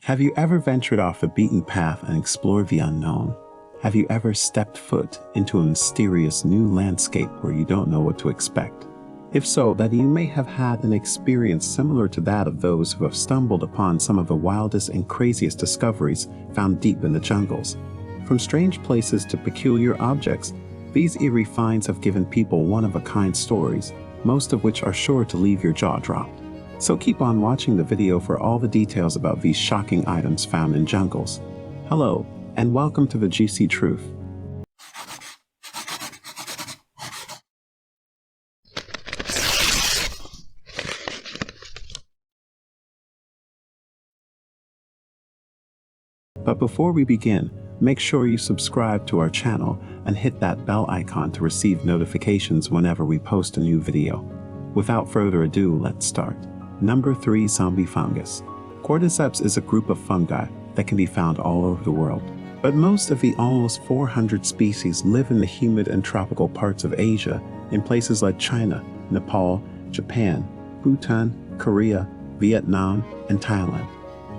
Have you ever ventured off the beaten path and explored the unknown? Have you ever stepped foot into a mysterious new landscape where you don't know what to expect? If so, then you may have had an experience similar to that of those who have stumbled upon some of the wildest and craziest discoveries found deep in the jungles. From strange places to peculiar objects, these eerie finds have given people one-of-a-kind stories, most of which are sure to leave your jaw dropped. So keep on watching the video for all the details about these shocking items found in jungles. Hello, and welcome to the Juicy Truth. But before we begin, make sure you subscribe to our channel and hit that bell icon to receive notifications whenever we post a new video. Without further ado, let's start. Number 3. Zombie fungus. Cordyceps is a group of fungi that can be found all over the world. But most of the almost 400 species live in the humid and tropical parts of Asia, in places like China, Nepal, Japan, Bhutan, Korea, Vietnam, and Thailand.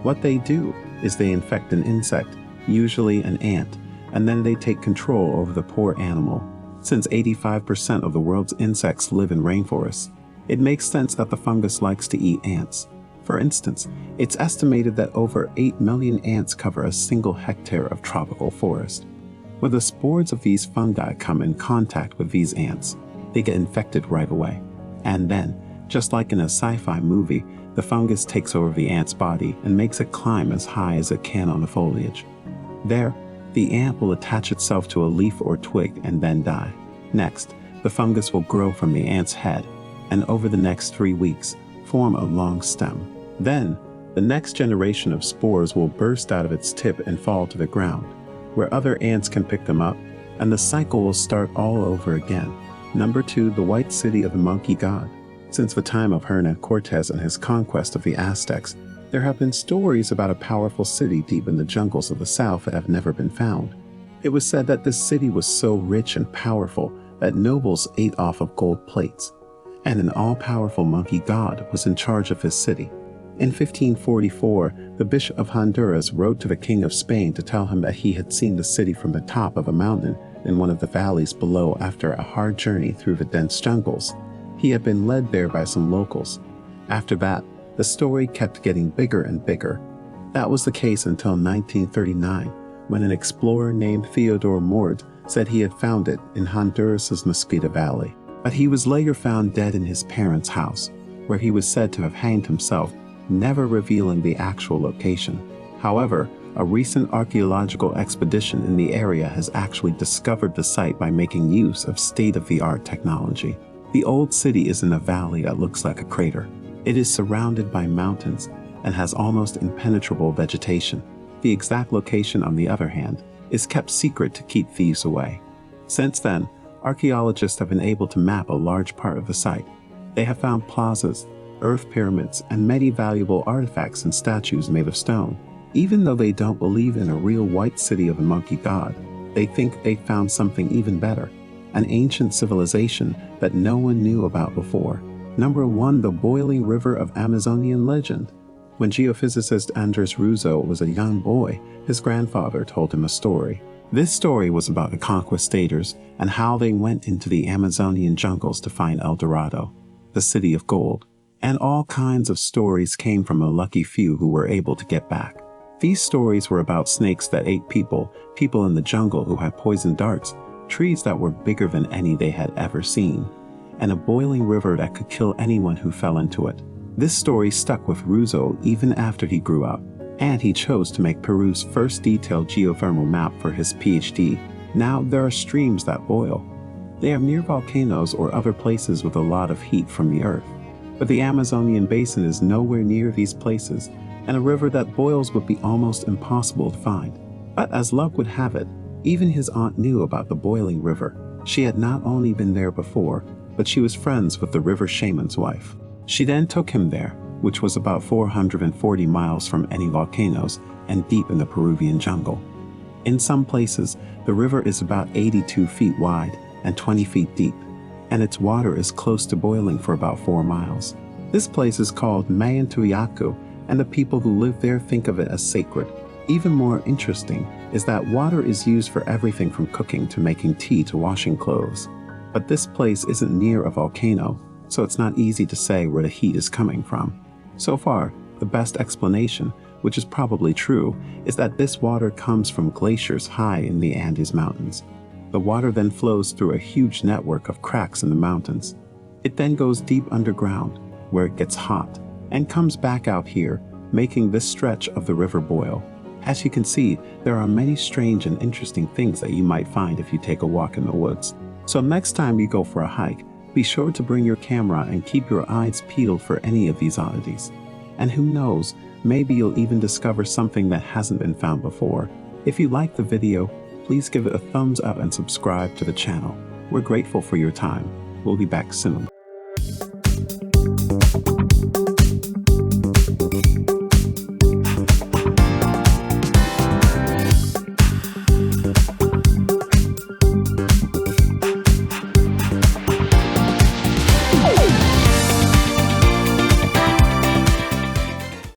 What they do is they infect an insect, usually an ant, and then they take control over the poor animal. Since 85% of the world's insects live in rainforests, it makes sense that the fungus likes to eat ants. For instance, it's estimated that over 8 million ants cover a single hectare of tropical forest. When the spores of these fungi come in contact with these ants, they get infected right away. And then, just like in a sci-fi movie, the fungus takes over the ant's body and makes it climb as high as it can on the foliage. There, the ant will attach itself to a leaf or twig and then die. Next, the fungus will grow from the ant's head, and over the next 3 weeks, form a long stem. Then, the next generation of spores will burst out of its tip and fall to the ground, where other ants can pick them up, and the cycle will start all over again. Number 2. The White City of the Monkey God. Since the time of Hernan Cortes and his conquest of the Aztecs, there have been stories about a powerful city deep in the jungles of the south that have never been found. It was said that this city was so rich and powerful that nobles ate off of gold plates, and an all-powerful monkey god was in charge of his city. In 1544, the Bishop of Honduras wrote to the King of Spain to tell him that he had seen the city from the top of a mountain in one of the valleys below after a hard journey through the dense jungles. He had been led there by some locals. After that, the story kept getting bigger and bigger. That was the case until 1939, when an explorer named Theodore Mort said he had found it in Honduras's Mosquito Valley. But he was later found dead in his parents' house, where he was said to have hanged himself, never revealing the actual location. However, a recent archaeological expedition in the area has actually discovered the site by making use of state-of-the-art technology. The old city is in a valley that looks like a crater. It is surrounded by mountains and has almost impenetrable vegetation. The exact location, on the other hand, is kept secret to keep thieves away. Since then, archaeologists have been able to map a large part of the site. They have found plazas, earth pyramids, and many valuable artifacts and statues made of stone. Even though they don't believe in a real white city of the monkey god, they think they found something even better, an ancient civilization that no one knew about before. Number 1. The Boiling River of Amazonian Legend. When geophysicist Andres Russo was a young boy, his grandfather told him a story. This story was about the conquistadors and how they went into the Amazonian jungles to find El Dorado, the city of gold. And all kinds of stories came from a lucky few who were able to get back. These stories were about snakes that ate people, people in the jungle who had poison darts, trees that were bigger than any they had ever seen, and a boiling river that could kill anyone who fell into it. This story stuck with Russo even after he grew up, and he chose to make Peru's first detailed geothermal map for his PhD. Now there are streams that boil. They are near volcanoes or other places with a lot of heat from the earth. But the Amazonian basin is nowhere near these places, and a river that boils would be almost impossible to find. But as luck would have it, even his aunt knew about the boiling river. She had not only been there before, but she was friends with the river shaman's wife. She then took him there, which was about 440 miles from any volcanoes and deep in the Peruvian jungle. In some places, the river is about 82 feet wide and 20 feet deep, and its water is close to boiling for about 4 miles. This place is called Mayantuyacu and the people who live there think of it as sacred. Even more interesting is that water is used for everything from cooking to making tea to washing clothes. But this place isn't near a volcano, so it's not easy to say where the heat is coming from. So far, the best explanation, which is probably true, is that this water comes from glaciers high in the Andes Mountains. The water then flows through a huge network of cracks in the mountains. It then goes deep underground, where it gets hot, and comes back out here, making this stretch of the river boil. As you can see, there are many strange and interesting things that you might find if you take a walk in the woods. So next time you go for a hike, be sure to bring your camera and keep your eyes peeled for any of these oddities. And who knows, maybe you'll even discover something that hasn't been found before. If you liked the video, please give it a thumbs up and subscribe to the channel. We're grateful for your time. We'll be back soon.